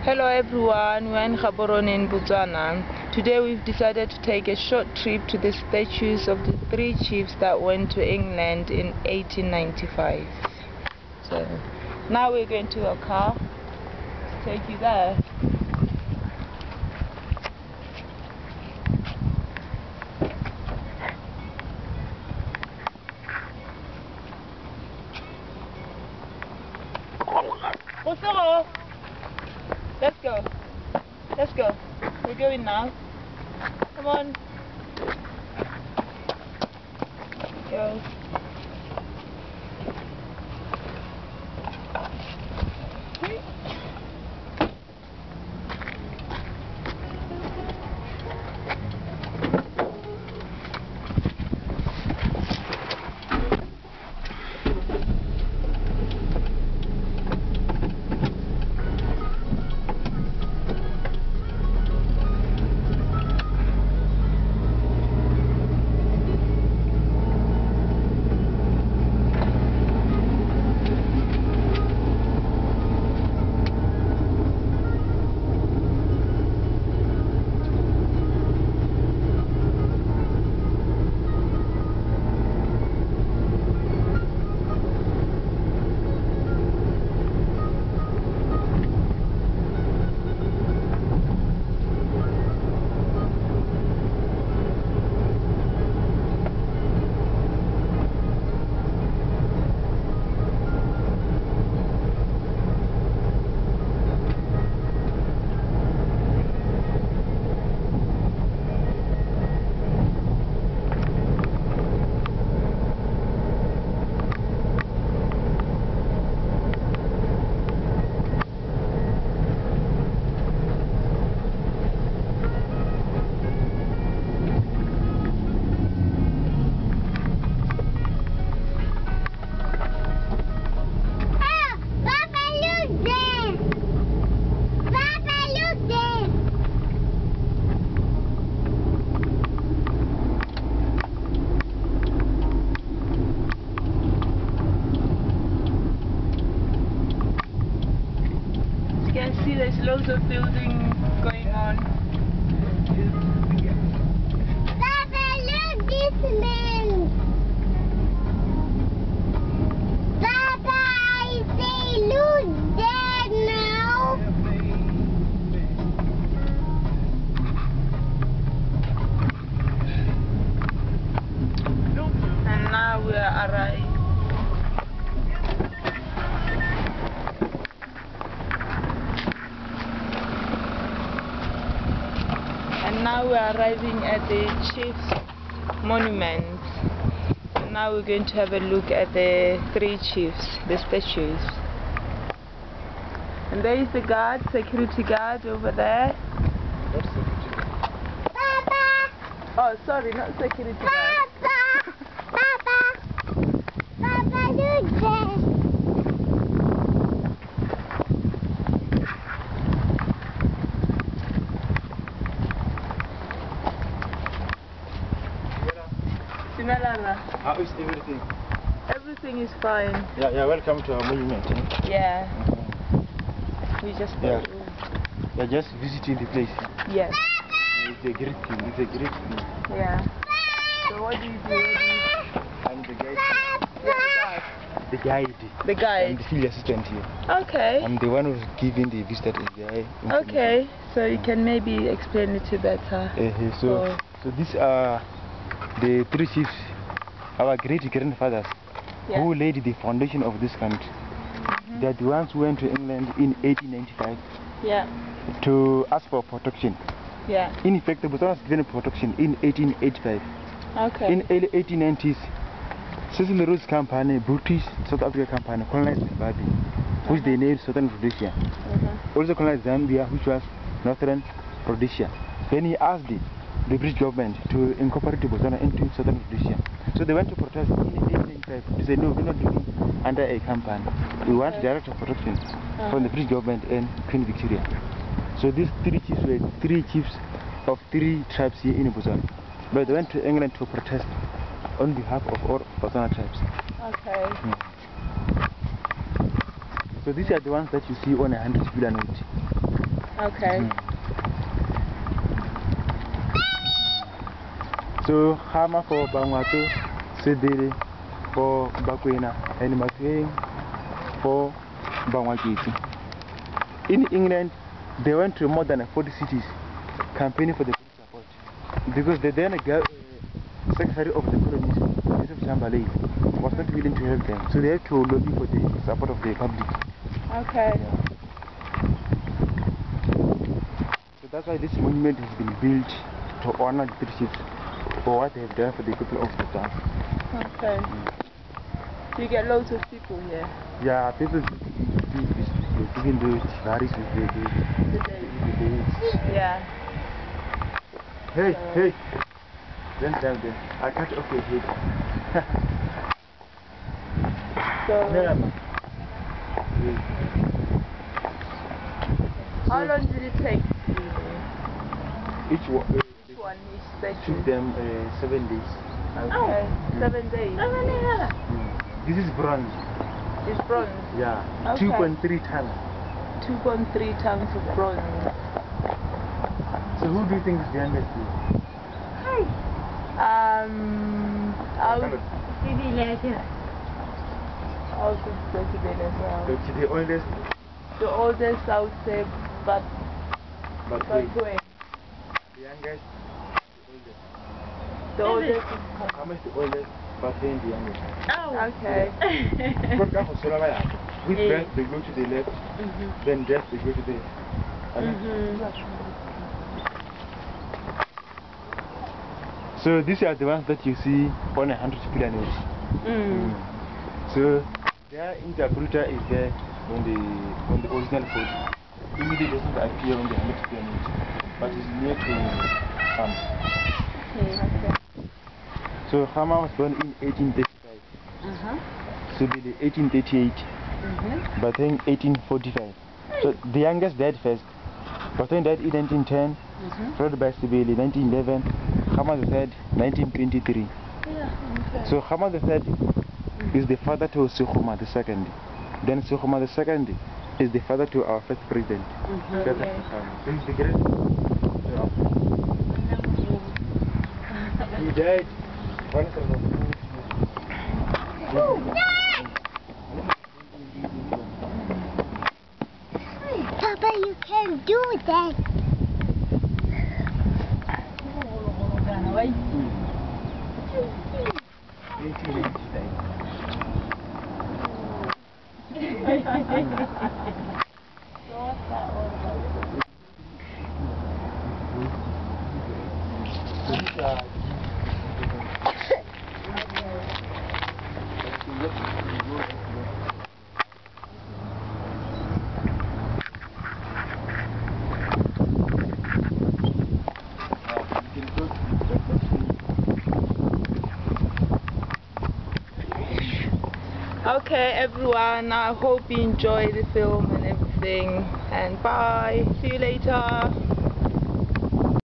Hello everyone, we're in Gaborone in Botswana. Today we've decided to take a short trip to the statues of the three chiefs that went to England in 1895. So now we're going to a car to take you there. Let's go. Let's go. We're going now. Come on. Go. There's loads of building going on. Papa, look this man. Papa, I say look there now. And now we are arriving. And now we are arriving at the Chiefs Monument. And now we're going to have a look at the three chiefs, the statues. And there is the guard, security guard over there. Papa! Oh, sorry, not security guard. Papa! Papa! Papa, look there. How is everything? Everything is fine. Yeah, welcome to our monument. Yeah. We just You're just visiting the place. Yes. It's a great thing, it's a great thing. Yeah. So what do you do? I'm the guide. The guide. The guide. The guide. I'm the field assistant here. Okay. I'm the one who's giving the visitor the Okay. So you can maybe explain it to better. So these are the three chiefs, our great-grandfathers, who laid the foundation of this country. They are the ones who went to England in 1895 to ask for protection. Yeah. In effect, the Botswana was given protection in 1885. Okay. In early 1890s, Cecil Rhodes company, British South Africa company, colonized Zimbabwe, which they named Southern Rhodesia. Also colonized Zambia, which was Northern Rhodesia. Then he asked the British government to incorporate Botswana into Southern Rhodesia. So they went to protest in 1895. They said, no, we're not living under a company. We want direct protection from the British government and Queen Victoria. So these three chiefs were three chiefs of three tribes here in Botswana. But they went to England to protest on behalf of all Batswana tribes. Okay. So these are the ones that you see on a 100 pillar note. Okay. So Khama for Bangwatu, Sebele for Bakwena, and Bathoen for Bangwakiti. In England, they went to more than 40 cities campaigning for the police support because the then Secretary of the Colonies, Cecil John Rhodes, was not willing to help them, so they had to lobby for the support of the public. Okay. So that's why this monument has been built to honor the three chiefs for what they have done for the people of Botswana. Okay. So you get loads of people here? Yeah, people do this, even though it varies with the days. Yeah. Hey, hey! Don't stand there. I cut off your head. So, Yeah, man. how long did it take to do this? Each one Statue? took them 7 days. Okay. 7 days. This is bronze. It's bronze? Yeah. Okay. 2.3 tons. 2.3 tons of bronze. So who do you think is the youngest here? I would say Sebele as well. Okay, the oldest? The oldest I would say Bathoen. The youngest? The oldest is How much the oldest? Bathoen the youngest. okay. With breath they go to the left, then death they go to the So these are the ones that you see on 100 pyramids. So their interpreter is there on the original photo. Immediately doesn't appear on the 100 pyramids, but it's near to Khama. So Khama was born in 1835. Sebele 1838. Bathoen 1845. So the youngest died first. Bathoen died in 1910, followed by Sebele 1911, Khama III 1923. So Khama III is the father to Khama II. Then Khama II is the father to our first president. He's the great. He died. Papa, you can't do that. Okay everyone, I hope you enjoy the film and everything, and bye, see you later.